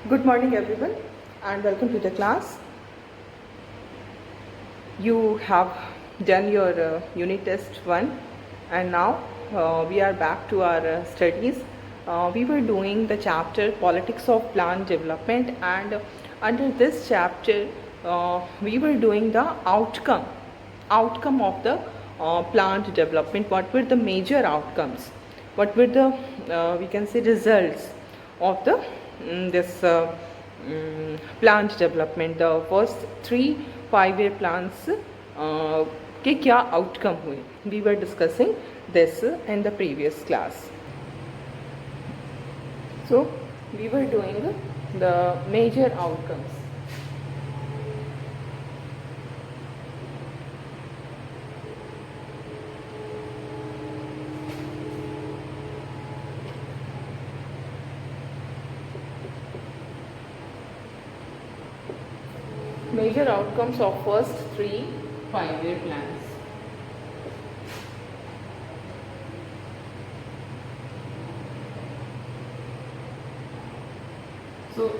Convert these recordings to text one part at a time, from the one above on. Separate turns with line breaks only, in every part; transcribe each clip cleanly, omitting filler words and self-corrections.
Good morning everyone and welcome to the class. You have done your unit test 1 and now we are back to our studies. We were doing the chapter Politics of Plant Development, and under this chapter we were doing the outcome of the plant development. What were the major outcomes? What were the we can say results of the this plant development? The first 3 5-year plans के क्या outcome हुए? We were discussing this in the previous class. So we were doing the major outcomes. Major outcomes of first 3 5-year plans. So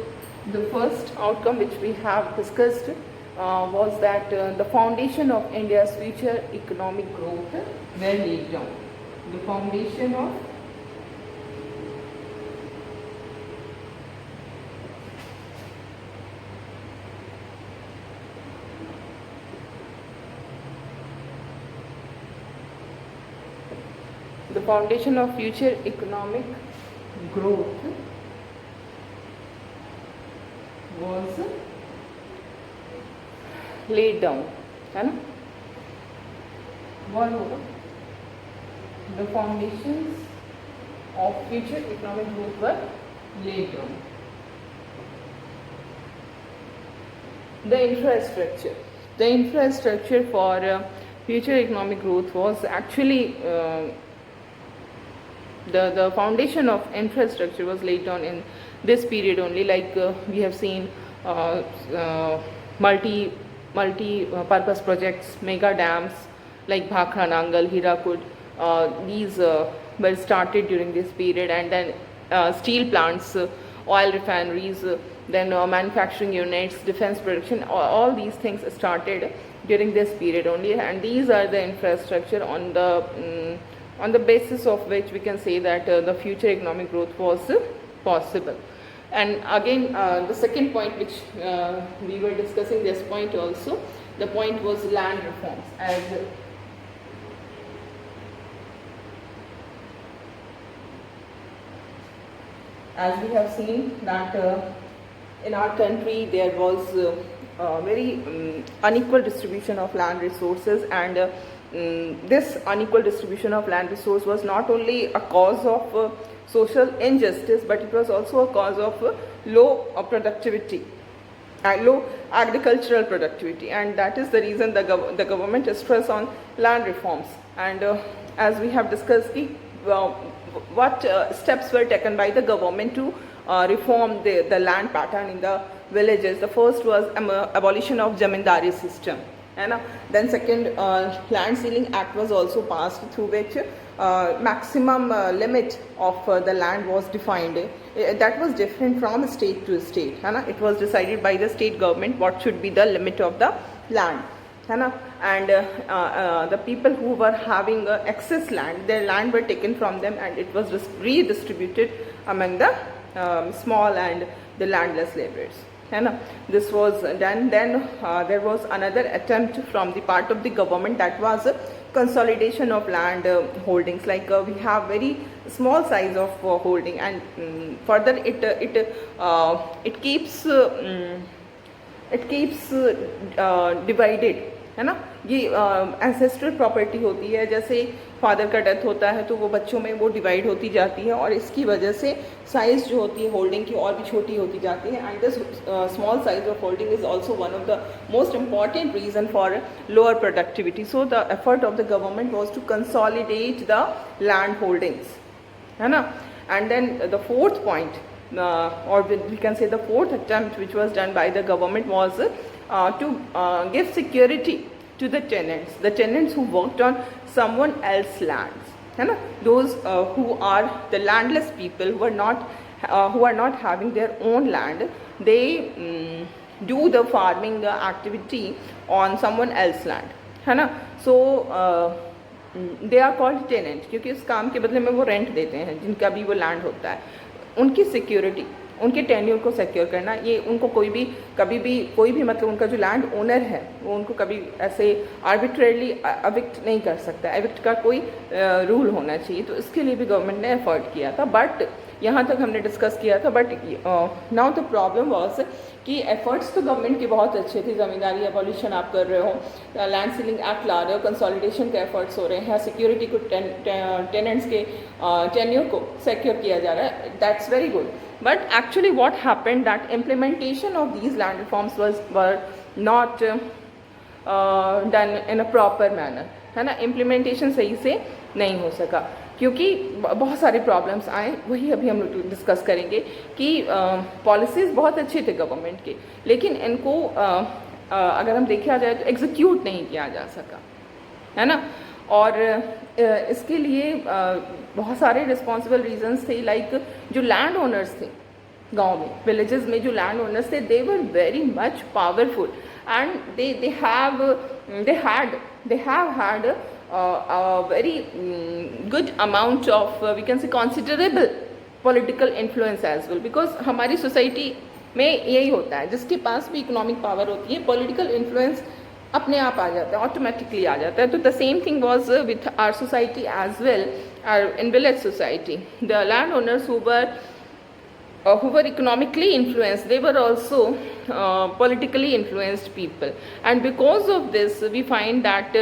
the first outcome which we have discussed was that the foundation of India's future economic growth were laid down. The foundation of future economic growth was laid down, है ना? what होगा? The foundations of future economic growth were laid down. The infrastructure for future economic growth was actually the foundation of infrastructure was laid down in this period only. Like we have seen multi purpose projects, mega dams like Bhakra Nangal, Hirakud. These were started during this period, and then steel plants, oil refineries, then manufacturing units, defense production, all these things started during this period only, and these are the infrastructure on the basis of which we can say that the future economic growth was possible. And again, the second point which we were discussing this point also, the point was land reforms. As we have seen that in our country there was very unequal distribution of land resources, and this unequal distribution of land resource was not only a cause of social injustice, but it was also a cause of low productivity, low agricultural productivity, and that is the reason the government stress on land reforms. And as we have discussed, what steps were taken by the government to reform the land pattern in the villages. The first was abolition of Jamindari system. Then second, land ceiling act was also passed, through which maximum limit of the land was defined. That was different from state to state. It was decided by the state government what should be the limit of the land. And the people who were having excess land, their land were taken from them and it was redistributed among the small and the landless laborers. This was done. Then there was another attempt from the part of the government, that was consolidation of land holdings. Like we have very small size of holding, and further it keeps divided, है ना? ये ancestral property होती है, जैसे father का death होता है तो वो बच्चों में वो डिवाइड होती जाती है, और इसकी वजह से साइज जो होती है होल्डिंग की और भी छोटी होती जाती है. And this small size of holding is also one of the most important reason for lower productivity. So the effort of the government was to consolidate the land holdings, है ना. And then the fourth point, or we can say the fourth attempt which was done by the government was to give security to the tenants who worked on someone else's lands, है ना. Those who are the landless people, who are not who are not having their own land, they do the farming activity on someone else land, है ना. So they are called tenant, क्योंकि उस काम के बदले में वो रेंट देते हैं जिनका भी वो लैंड होता है. उनकी सिक्योरिटी, उनके टेन्योर को सिक्योर करना, ये उनको कोई भी कभी भी कोई भी मतलब उनका जो लैंड ओनर है वो उनको कभी ऐसे आर्बिट्रेरली एविक्ट नहीं कर सकता. एविक्ट का कोई रूल होना चाहिए. तो इसके लिए भी गवर्नमेंट ने एफर्ट किया था. बट यहाँ तक हमने डिस्कस किया था. But now the problem was कि एफर्ट्स तो गवर्नमेंट के बहुत अच्छे थे. ज़मींदारी एबॉलिशन आप कर रहे हो, लैंड सीलिंग एक्ट ला रहे हो, कंसोलिडेशन के एफर्ट्स हो रहे हैं, सिक्योरिटी को टेनेंट्स के टेन्योर को सिक्योर किया जा रहा है. That's very good. But actually what happened, that implementation of these land reforms were not done in a proper manner, है ना. implementation सही से नहीं हो सका क्योंकि बहुत सारे प्रॉब्लम्स आए. वही अभी हम लोग डिस्कस करेंगे कि पॉलिसीज़ बहुत अच्छे थे गवर्नमेंट के, लेकिन इनको अगर हम देखा जाए तो एग्जीक्यूट नहीं किया जा सका, है ना. और इसके लिए बहुत सारे रिस्पॉन्सिबल रीजंस थे. लाइक जो लैंड ओनर्स थे गांव में, विलेजेस में जो लैंड ओनर्स थे, they were very much powerful and they have had a very good amount of we can say considerable political influence as well, because हमारी सोसाइटी में यही होता है, जिसके पास भी इकोनॉमिक पावर होती है पॉलिटिकल इन्फ्लुएंस अपने आप आ जाता है, ऑटोमेटिकली आ जाता है. तो the same thing was with our society as well. In village society the land owners who were economically influenced, they were also politically influenced people, and because of this we find that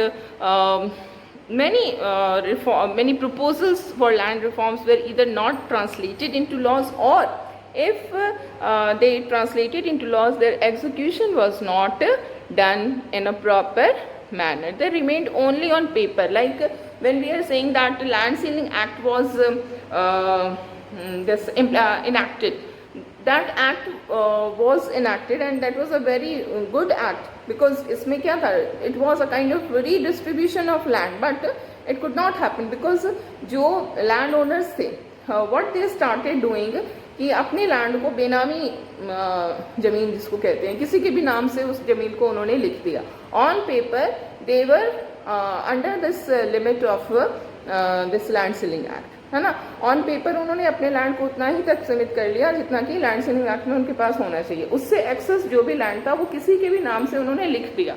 many proposals for land reforms were either not translated into laws, or if they translated into laws, their execution was not done in a proper manner. They remained only on paper. Like when we are saying that the land sealing act was enacted, that act was enacted and that was a very good act, because इसमें क्या था, it was a kind of redistribution of land, but it could not happen because जो land owners थे, what they started doing कि अपने land को बेनामी ज़मीन जिसको कहते हैं, किसी के भी नाम से उस ज़मीन को उन्होंने लिख दिया. On paper they were under this limit of this land ceiling act, है ना. ऑन पेपर उन्होंने अपने लैंड को उतना ही तक सीमित कर लिया जितना कि लैंड सीलिंग एक्ट में उनके पास होना चाहिए. उससे एक्सेस जो भी लैंड था वो किसी के भी नाम से उन्होंने लिख दिया,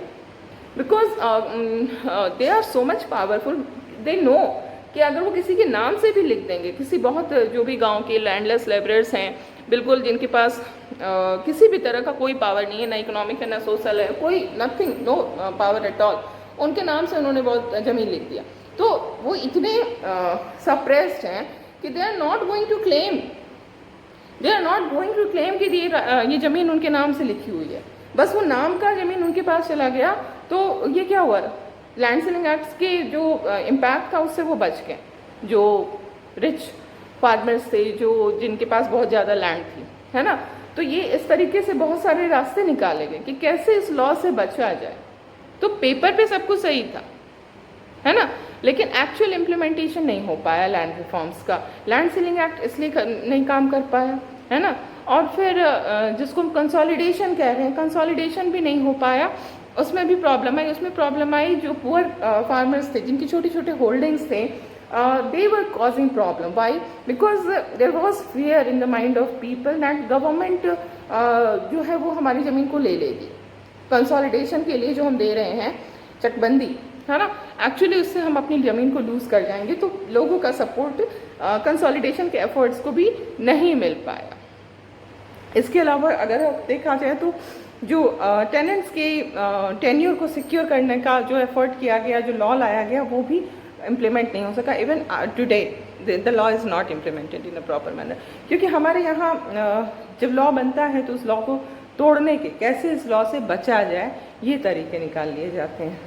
because they are so much powerful. They know कि अगर वो किसी के नाम से भी लिख देंगे, किसी बहुत जो भी गांव के लैंडलेस लेबरर्स हैं, बिल्कुल जिनके पास किसी भी तरह का कोई पावर नहीं है, ना इकोनॉमिक है ना सोशल है, कोई nothing, no power at all, उनके नाम से उन्होंने बहुत ज़मीन लिख दिया. तो वो इतने सप्रेस्ड हैं कि they are not going to claim कि ये ज़मीन उनके नाम से लिखी हुई है. बस वो नाम का ज़मीन उनके पास चला गया. तो ये क्या हुआ, लैंड सीलिंग एक्ट्स के जो इम्पैक्ट था उससे वो बच गए. जो रिच फार्मर्स थे, जो जिनके पास बहुत ज़्यादा लैंड थी, है ना. तो ये इस तरीके से बहुत सारे रास्ते निकाले गए कि कैसे इस लॉ से बचा जाए. तो पेपर पे सब कुछ सही था, है ना, लेकिन एक्चुअल इम्प्लीमेंटेशन नहीं हो पाया लैंड रिफॉर्म्स का. लैंड सीलिंग एक्ट इसलिए नहीं काम कर पाया, है ना. और फिर जिसको हम कंसोलिडेशन कह रहे हैं, कंसोलिडेशन भी नहीं हो पाया. उसमें भी प्रॉब्लम आई. जो पुअर फार्मर्स थे, जिनकी छोटी छोटे होल्डिंग्स थे, they were causing problem. Why? Because there was fear in the mind of people that government जो है वो हमारी ज़मीन को ले लेगी. कंसोलिडेशन के लिए जो हम दे रहे हैं चकबंदी, है ना, एक्चुअली उससे हम अपनी ज़मीन को लूज़ कर जाएंगे. तो लोगों का सपोर्ट कंसोलिडेशन के एफर्ट्स को भी नहीं मिल पाया. इसके अलावा अगर देखा जाए तो जो टेनेंट्स के टेन्योर को सिक्योर करने का जो एफर्ट किया गया, जो लॉ लाया गया, वो भी इम्प्लीमेंट नहीं हो सका. Even today the law is not implemented in a proper manner. क्योंकि हमारे यहाँ जब लॉ बनता है तो उस लॉ को तोड़ने के, कैसे इस लॉ से बचा जाए, ये तरीके निकाल लिए जाते हैं.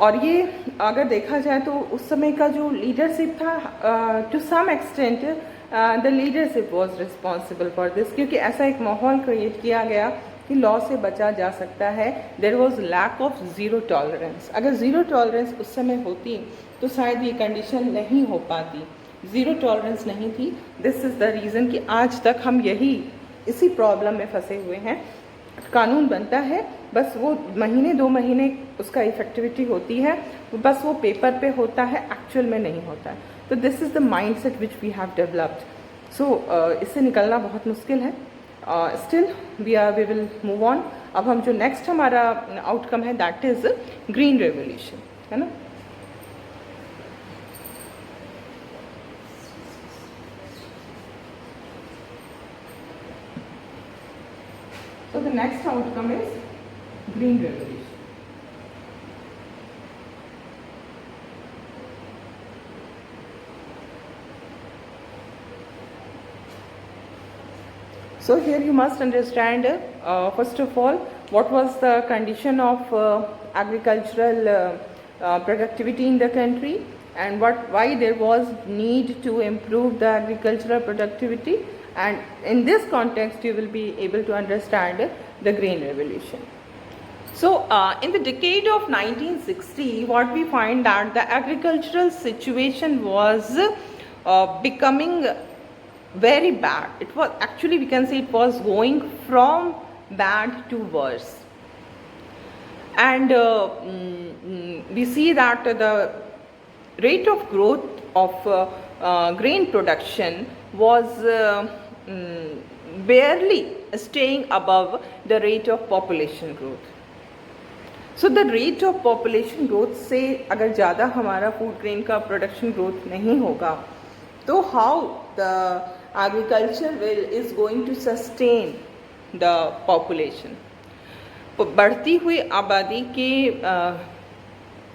और ये अगर देखा जाए तो उस समय का जो लीडरशिप था, to some extent the leadership was responsible for this. क्योंकि ऐसा एक माहौल क्रिएट किया गया कि लॉ से बचा जा सकता है. There was lack of zero tolerance. अगर ज़ीरो टॉलरेंस उस समय होती तो शायद ये कंडीशन नहीं हो पाती. ज़ीरो टॉलरेंस नहीं थी. दिस इज़ द रीज़न कि आज तक हम इसी प्रॉब्लम में फंसे हुए हैं. कानून बनता है, बस वो महीने 2 महीने उसका इफेक्टिविटी होती है, बस वो पेपर पे होता है, एक्चुअल में नहीं होता है. तो this is the mindset which we have developed. So इससे निकलना बहुत मुश्किल है. Still we will move on. अब हम जो नेक्स्ट हमारा आउटकम है दैट इज़ ग्रीन रेवोल्यूशन, है ना. So the next outcome is green revolution. So here you must understand first of all what was the condition of agricultural productivity in the country, and why there was need to improve the agricultural productivity, and in this context you will be able to understand the green revolution. So in the decade of 1960, what we find that the agricultural situation was becoming very bad. It was actually, we can say, it was going from bad to worse. And we see that the rate of growth of grain production was barely staying above the rate of population growth. So the rate of population growth से अगर ज़्यादा हमारा food grain का production growth नहीं होगा, तो how the agriculture is going to sustain the population. बढ़ती हुई आबादी के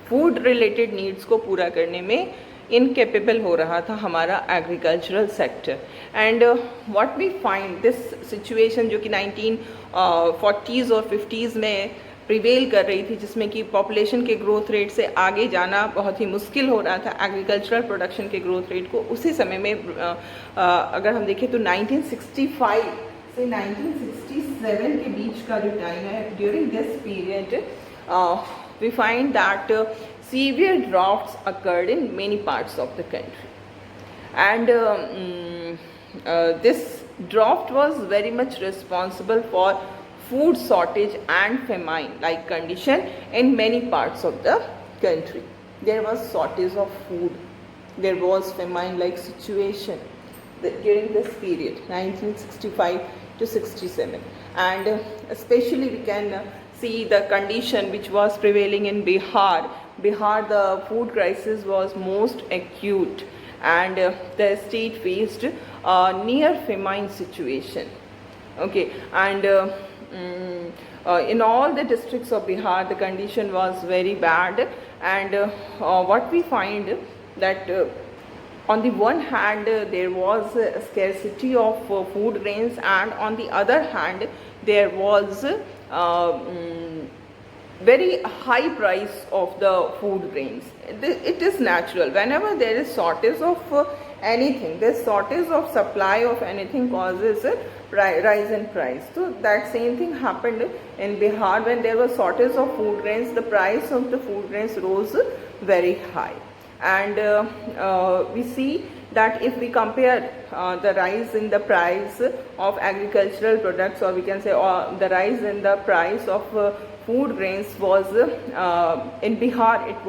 फूड रिलेटेड नीड्स को पूरा करने में इनकेपेबल हो रहा था हमारा agricultural sector. And what we find this situation जो कि 1940s और 50s में प्रिवेल कर रही थी, जिसमें कि पॉपुलेशन के ग्रोथ रेट से आगे जाना बहुत ही मुश्किल हो रहा था एग्रीकल्चरल प्रोडक्शन के ग्रोथ रेट को. उसी समय में अगर हम देखें तो 1965 से 1967 के बीच का जो टाइम है, during this period we find that severe droughts occurred in many parts of the country, and this drought was very much responsible for food shortage and famine like condition in many parts of the country. There was shortage of food, there was famine like situation during this period 1965 to 67, and especially we can see the condition which was prevailing in Bihar. The food crisis was most acute, and the state faced a near famine situation. Okay, and in all the districts of Bihar the condition was very bad, and what we find that on the one hand there was a scarcity of food grains, and on the other hand there was very high price of the food grains. It is natural whenever there is shortage of anything, this shortage of supply of anything causes a rise in price. So that same thing happened in Bihar. When there was shortage of food grains, the price of the food grains rose very high, and we see that if we compare the rise in the price of agricultural products, or we can say the rise in the price of food grains was in Bihar, it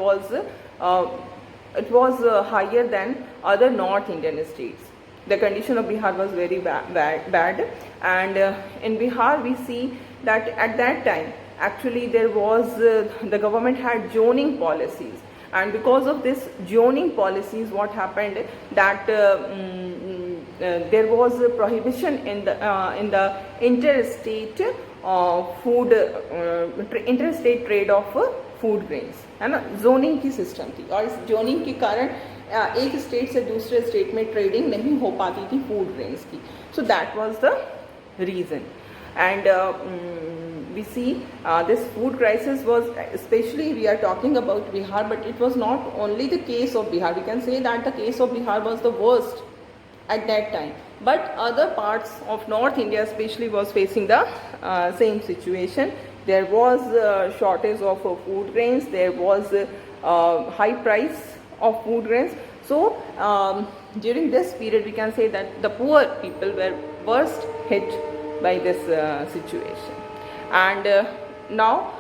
was higher than other North Indian states. The condition of Bihar was very bad, and in Bihar we see that at that time actually there was the government had zoning policies, and because of this zoning policies what happened that there was a prohibition in the interstate interstate trade of food grains, है ना. Zoning की system थी, और इस zoning के कारण एक state से दूसरे स्टेट में ट्रेडिंग नहीं हो पाती थी फूड ग्रेन्स की. So that was the reason, and we see this food crisis was, especially we are talking about Bihar, but it was not only the case of Bihar. We can say that the case of Bihar was the worst at that time, but other parts of North India especially was facing the same situation. There was shortage of food grains, there was high price of food grains. So during this period we can say that the poor people were worst hit by this situation. And now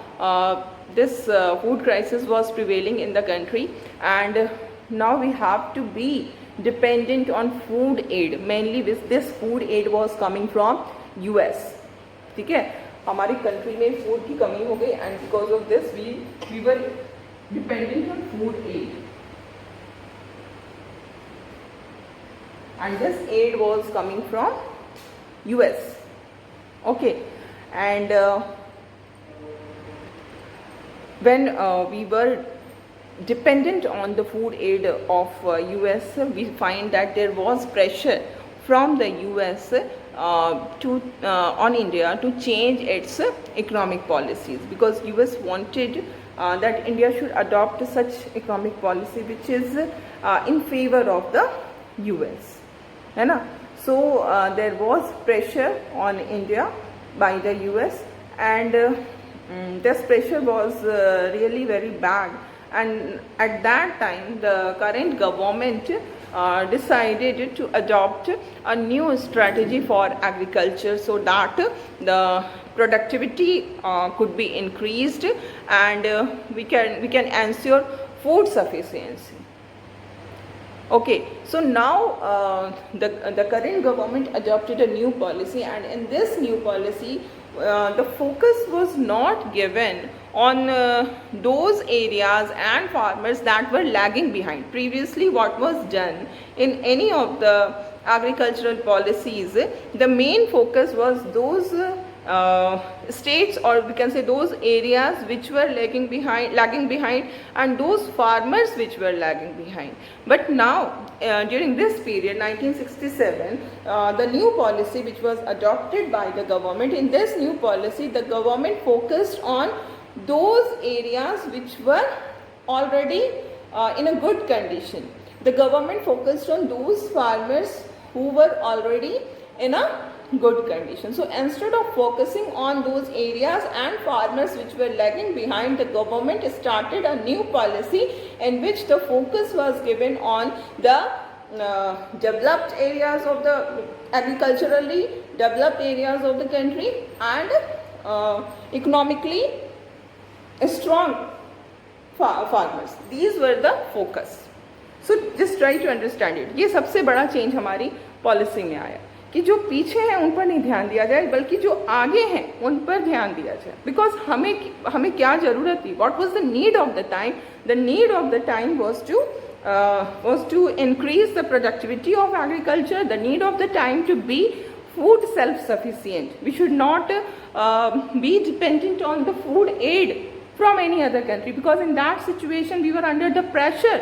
this food crisis was prevailing in the country, and now we have to be dependent on food aid. Mainly this food aid was coming from US. ठीक है, हमारी country में food की कमी हो गई, and because of this we were dependent on food aid, and this aid was coming from US. Okay, and when we were dependent on the food aid of US, we find that there was pressure from the US on India to change its economic policies, because US wanted that India should adopt such economic policy which is in favor of the US. है ना? So there was pressure on India by the US, and this pressure was really very bad. And at that time the current government decided to adopt a new strategy for agriculture, so that the productivity could be increased, and we can ensure food sufficiency. Okay, so now the current government adopted a new policy, and in this new policy the focus was not given on those areas and farmers that were lagging behind. Previously what was done in any of the agricultural policies, the main focus was those states, or we can say those areas which were lagging behind, and those farmers which were lagging behind. But now during this period 1967, the new policy which was adopted by the government, in this new policy the government focused on those areas which were already in a good condition. The government focused on those farmers who were already in a good condition. So instead of focusing on those areas and farmers which were lagging behind, the government started a new policy in which the focus was given on the developed areas of the agriculturally developed areas of the country, and economically strong farmers. These were the focus. So just try to understand it. ये सबसे बड़ा change हमारी policy में आया कि जो पीछे हैं उन पर नहीं ध्यान दिया जाए, बल्कि जो आगे हैं उन पर ध्यान दिया जाए. बिकॉज हमें क्या ज़रूरत थी, what was the need of the time? The need of the time was to increase the productivity of agriculture. The need of the time to be food self-sufficient. We should not be dependent on the food aid from any other country, because in that situation we were under the pressure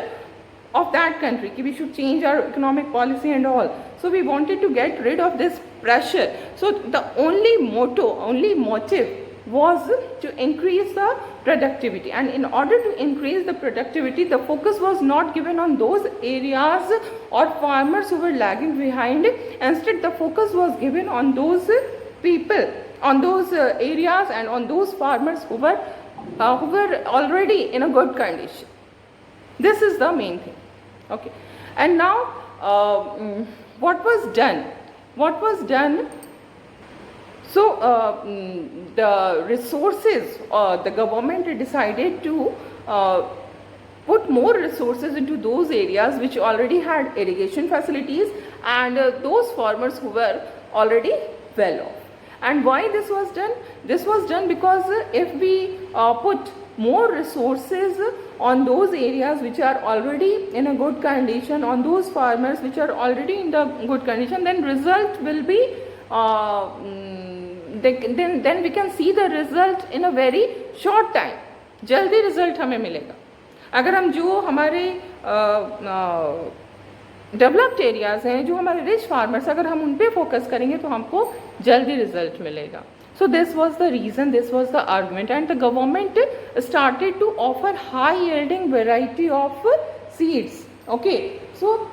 of that country कि we should change our economic policy and all. So we wanted to get rid of this pressure. So the only motive was to increase the productivity, and in order to increase the productivity the focus was not given on those areas or farmers who were lagging behind. Instead the focus was given on those people, on those areas and on those farmers who were already in a good condition. This is the main thing. Okay, and now what was done? So the resources, the government decided to put more resources into those areas which already had irrigation facilities, and those farmers who were already well off. And why this was done? This was done because if we put more resources on those areas which are already in a good condition, on those farmers which are already in the good condition, then result will be then we can see the result in a very short time. जल्दी result हमें मिलेगा अगर हम जो हमारे developed areas हैं, जो हमारे रिच फार्मर्स, अगर हम उन पे फोकस करेंगे तो हमको जल्दी रिजल्ट मिलेगा. So this was the reason, this was the argument, and the government started to offer high yielding variety of seeds. Okay, so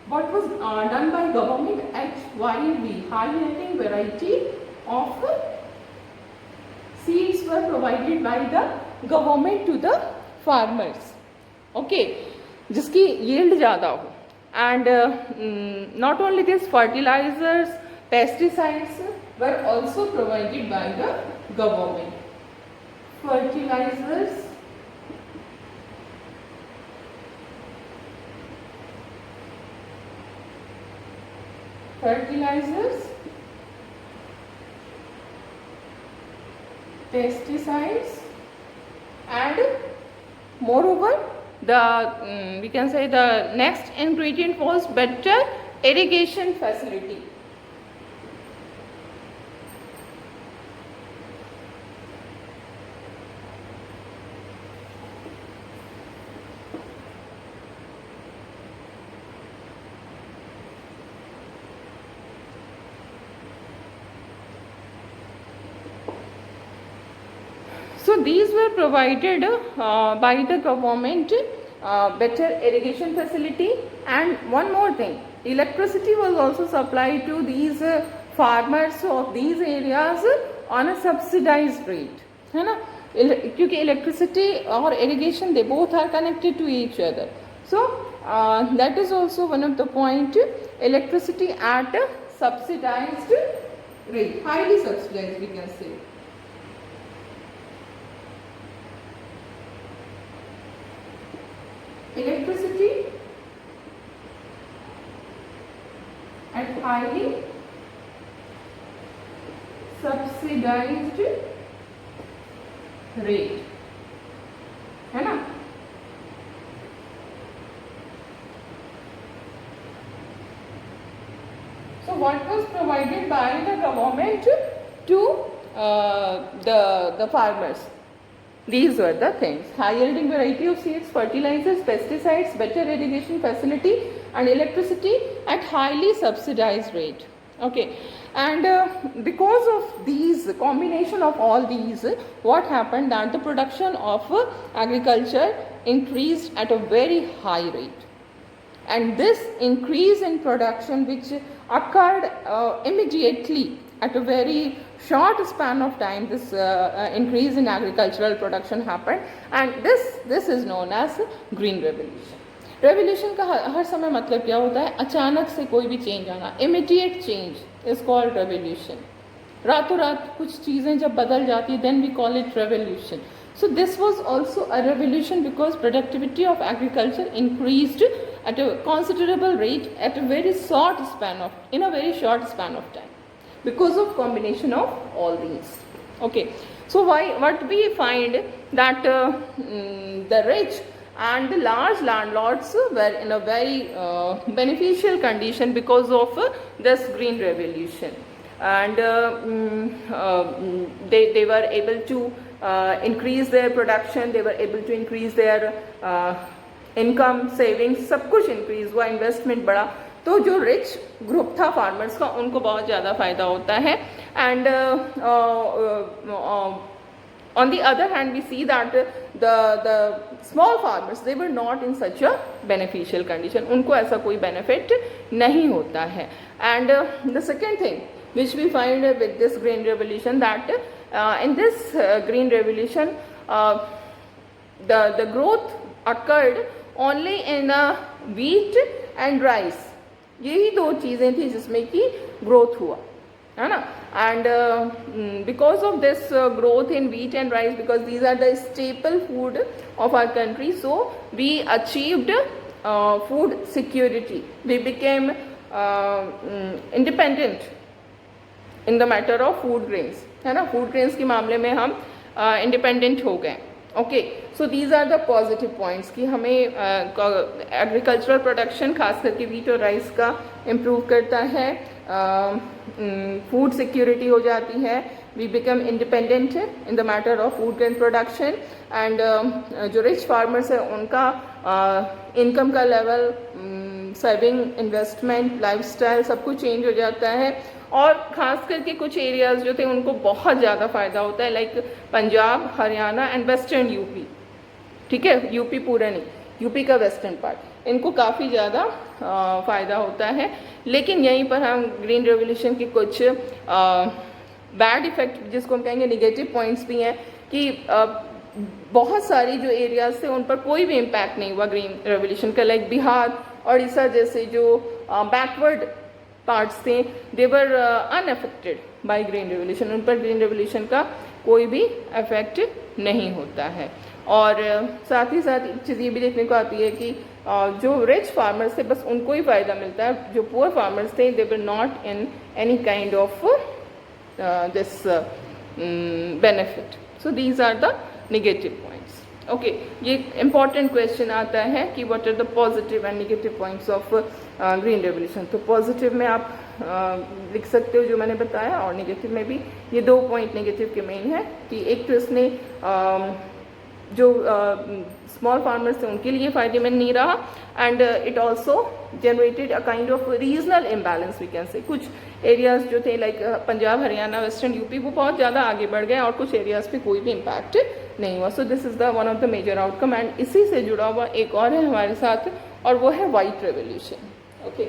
what was done by government? HYV, high yielding variety of seeds were provided by the government to the farmers. Okay, जिसकी yield ज़्यादा हो. and not only this, fertilizers, pesticides were also provided by the government. Fertilizers, pesticides, and moreover the we can say the next ingredient was better irrigation facility. So these were provided by the government, better irrigation facility, and one more thing, electricity was also supplied to these farmers of these areas on a subsidized rate, है ना, क्योंकि electricity और irrigation they both are connected to each other. So that is also one of the point, electricity at a subsidized rate, highly subsidized we can say. Electricity at highly subsidized rate, है ना. So what was provided by the government to the farmers? These were the things: high yielding variety of seeds, fertilizers, pesticides, better irrigation facility, and electricity at highly subsidized rate. Okay, and because of these combination of all these, what happened that the production of agriculture increased at a very high rate, and this increase in production which occurred immediately at a very short span of time, this increase in agricultural production happened, and this is known as green revolution. Revolution का हर समय मतलब क्या होता है, अचानक से कोई भी चेंज आना, immediate change is called revolution. रातों रात कुछ चीज़ें जब बदल जाती है, then we call it revolution. So this was also a revolution because productivity of agriculture increased at a considerable rate at a very short span of time, because of combination of all these. Okay, so what we find that the rich and the large landlords were in a very beneficial condition because of this green revolution, and they were able to increase their production, they were able to increase their income, savings, सब कुछ increase हुआ, investment बढ़ा. तो जो rich group था farmers का, उनको बहुत ज़्यादा फायदा होता है. And on the other hand we see that the small farmers they were not in such a beneficial condition, उनको ऐसा कोई बेनिफिट नहीं होता है. And the second thing which we find with this green revolution, that in this green revolution the growth occurred only in wheat and rice. यही दो चीज़ें थी जिसमें कि ग्रोथ हुआ, है ना. And because of this growth in wheat and rice, because these are the staple food of our country, so we achieved food security. We became independent in the matter of food grains, है ना. Food grains के मामले में हम independent हो गए. Okay, so these are the positive points कि हमें एग्रीकल्चरल प्रोडक्शन खास करके वीट और राइस का इम्प्रूव करता है, फूड सिक्योरिटी हो जाती है, we become independent in the matter of food grain production. And जो रिच फार्मर्स है उनका इनकम का लेवल, सेविंग, इन्वेस्टमेंट, लाइफस्टाइल सब कुछ चेंज हो जाता है. और ख़ास करके कुछ एरियाज़ जो थे उनको बहुत ज़्यादा फ़ायदा होता है, like Punjab, Haryana and western UP. ठीक है, यूपी पूरा नहीं, यूपी का वेस्टर्न पार्ट, इनको काफ़ी ज़्यादा फ़ायदा होता है. लेकिन यहीं पर हम ग्रीन रेवोल्यूशन के कुछ बैड इफ़ेक्ट, जिसको हम कहेंगे निगेटिव पॉइंट्स भी हैं, कि बहुत सारी जो एरियाज थे उन पर कोई भी इम्पैक्ट नहीं हुआ ग्रीन रेवोल्यूशन का. लाइक बिहार, उड़ीसा जैसे जो बैकवर्ड पार्ट्स थे, they were unaffected by green revolution, उन पर ग्रीन रेवोल्यूशन का कोई भी इफेक्ट नहीं होता है। और साथ ही साथ एक चीज़ ये भी देखने को आती है कि जो रिच फार्मर्स थे बस उनको ही फ़ायदा मिलता है, जो पुअर फार्मर्स थे they were not in any kind of this benefit. So these are the negative points. Okay, ये इंपॉर्टेंट क्वेश्चन आता है कि what are the positive and negative points of green revolution. तो पॉजिटिव में आप लिख सकते हो जो मैंने बताया, और नेगेटिव में भी ये 2 पॉइंट नेगेटिव के मेन है कि एक तो इसने जो स्मॉल फार्मर्स थे उनके लिए फ़ायदेमंद नहीं रहा, and it also generated a kind of regional imbalance we can say. कुछ एरियाज जो थे like Punjab, Haryana, western UP, वो बहुत ज़्यादा आगे बढ़ गए और कुछ एरियाज पे कोई भी इम्पैक्ट नहीं हुआ। So this is the one of the major outcome. And इसी से जुड़ा हुआ एक और है हमारे साथ, और वो है white revolution. Okay,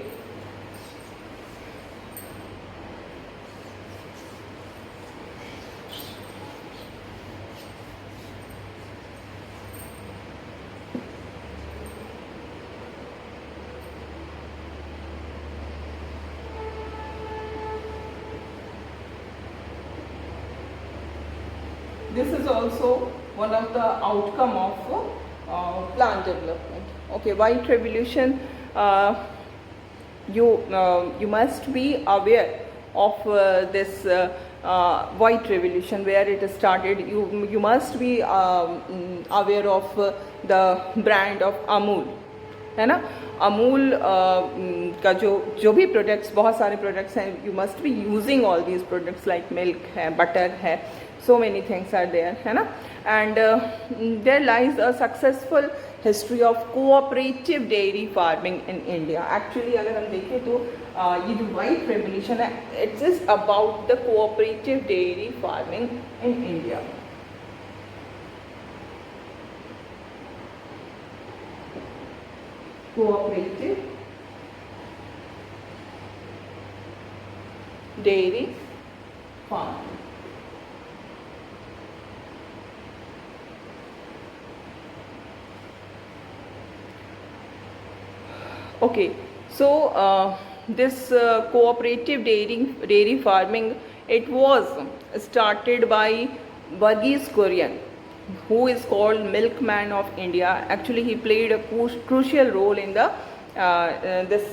this is also one of the outcome of plant development. Okay, white revolution, you must be aware of this white revolution, where it started. You must be aware of the brand of Amul, है ना। अमूल का जो भी products, बहुत सारे products हैं, you must be using all these products like milk है, butter है, so many things are there, है ना। and there lies a successful history of cooperative dairy farming in India. Actually अगर हम देखें तो ये जो white revolution है, it is about the cooperative dairy farming in India. Cooperative dairy farming. Okay, so this cooperative dairy farming, it was started by Verghese Kurian, who is called milkman of India. Actually he played a crucial role in the this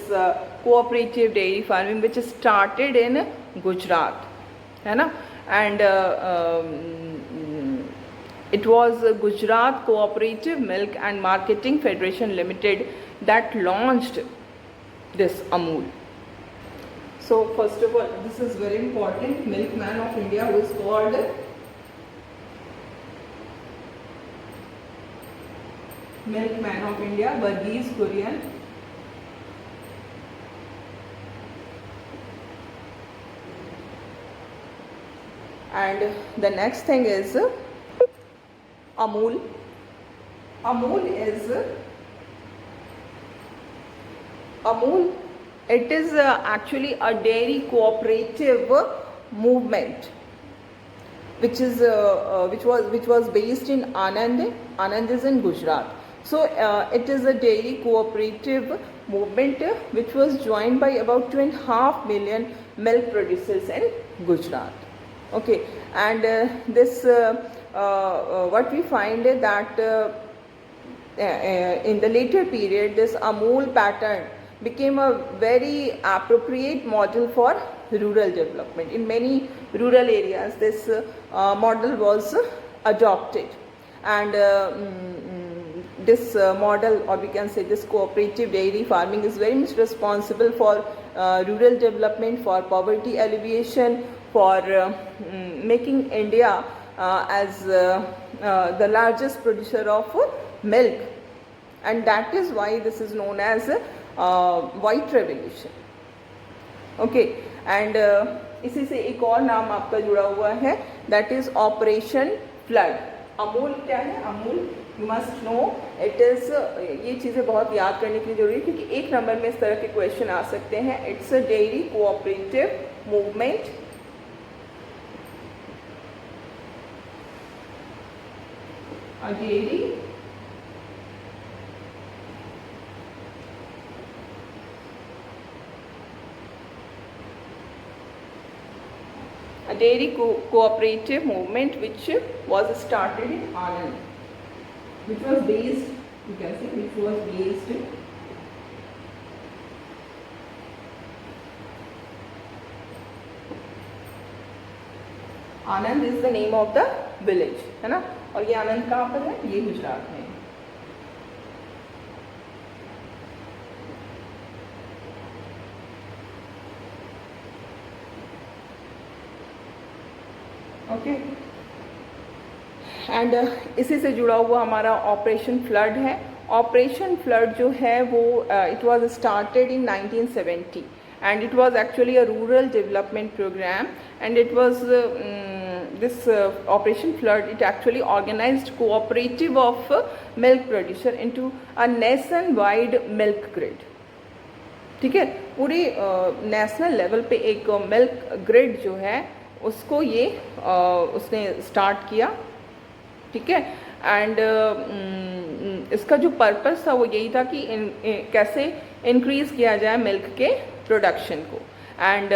cooperative dairy farming, which started in Gujarat, है ना। and it was Gujarat Cooperative Milk and Marketing Federation Limited that launched this Amul. So first of all, this is very important, milkman of India, who is called milkman of India, Verghese Kurian. And the next thing is Amul. Amul, it is actually a dairy cooperative movement, which was based in Anand. Anand is in Gujarat. So it is a dairy cooperative movement which was joined by about 2.5 million milk producers in Gujarat. Okay, and this what we find is that in the later period, this Amul pattern became a very appropriate model for rural development. In many rural areas, this model was adopted, and this model, or we can say this cooperative dairy farming, is very much responsible for rural development, for poverty alleviation, for making India as the largest producer of milk, and that is why this is known as white revolution. Okay, and इसी से एक और नाम आपका जुड़ा हुआ है, that is operation flood. Amul क्या है? Amul, you must know it is, ये चीज़ें बहुत याद करने की जरूरी है क्योंकि एक नंबर में इस तरह के क्वेश्चन आ सकते हैं. It's a dairy cooperative movement, a dairy dairy cooperative movement which was started in Anand, which was based, you can say, which was based Anand is the name of the village, है ना। और ये आनंद कहाँ पर है, ये गुजरात में। Okay, and इसी से जुड़ा हुआ हमारा ऑपरेशन फ्लड है। ऑपरेशन फ्लड जो है वो it was started in 1970 and it was actually a rural development program, and it was this operation flood, it actually organized cooperative of milk producer into a nationwide milk grid। ठीक है, पूरी national level पे एक milk grid जो है उसको ये उसने स्टार्ट किया। ठीक है, एंड इसका जो पर्पस था वो यही था कि कैसे इंक्रीज किया जाए मिल्क के प्रोडक्शन को। And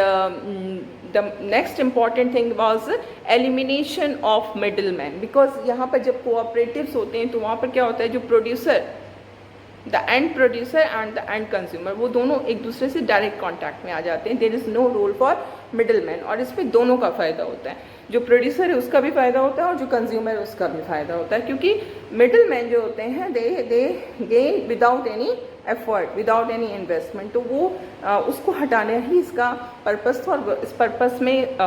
the next important thing was elimination of middle man, because यहाँ पर जब कोऑपरेटिव्स होते हैं तो वहाँ पर क्या होता है, जो producer, the end producer and the end consumer, वो दोनों एक दूसरे से डायरेक्ट कॉन्टैक्ट में आ जाते हैं। There is no role for middle man, और इस पर दोनों का फ़ायदा होता है। जो प्रोड्यूसर है उसका भी फ़ायदा होता है और जो कंज्यूमर है उसका भी फ़ायदा होता है, क्योंकि मिडल मैन जो होते हैं दे gain without any effort, without any investment. तो वो उसको हटाना ही इसका पर्पस था, और इस पर्पस में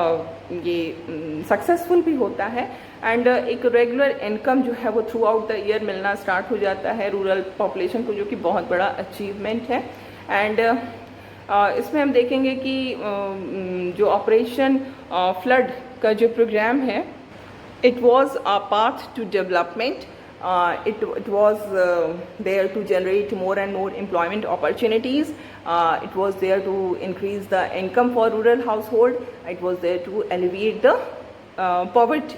ये सक्सेसफुल भी होता है। एंड एक रेगुलर इनकम जो है वो थ्रू आउट द ईयर मिलना स्टार्ट हो जाता है रूरल पॉपुलेशन को, जो कि बहुत बड़ा अचीवमेंट है। एंड इसमें हम देखेंगे कि जो ऑपरेशन फ्लड का जो प्रोग्राम है, it was a path to development. It was there to generate more and more employment opportunities. It was there to increase the income for rural household. It was there to alleviate the poverty.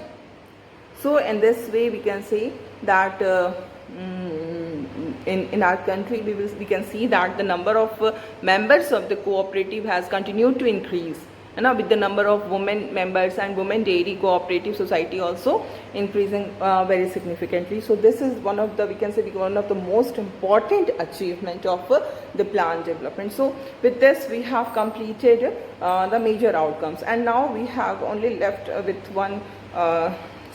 So in this way we can say that in our country we can see that the number of members of the cooperative has continued to increase, and with the number of women members and women dairy cooperative society also increasing very significantly. So this is one of the, we can say, one of the most important achievement of the plant development. So with this we have completed the major outcomes, and now we have only left with one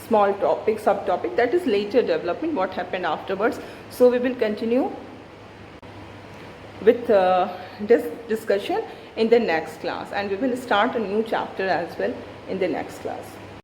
small topic, subtopic, that is later development, what happened afterwards. So we will continue with this discussion in the next class, and we will start a new chapter as well in the next class.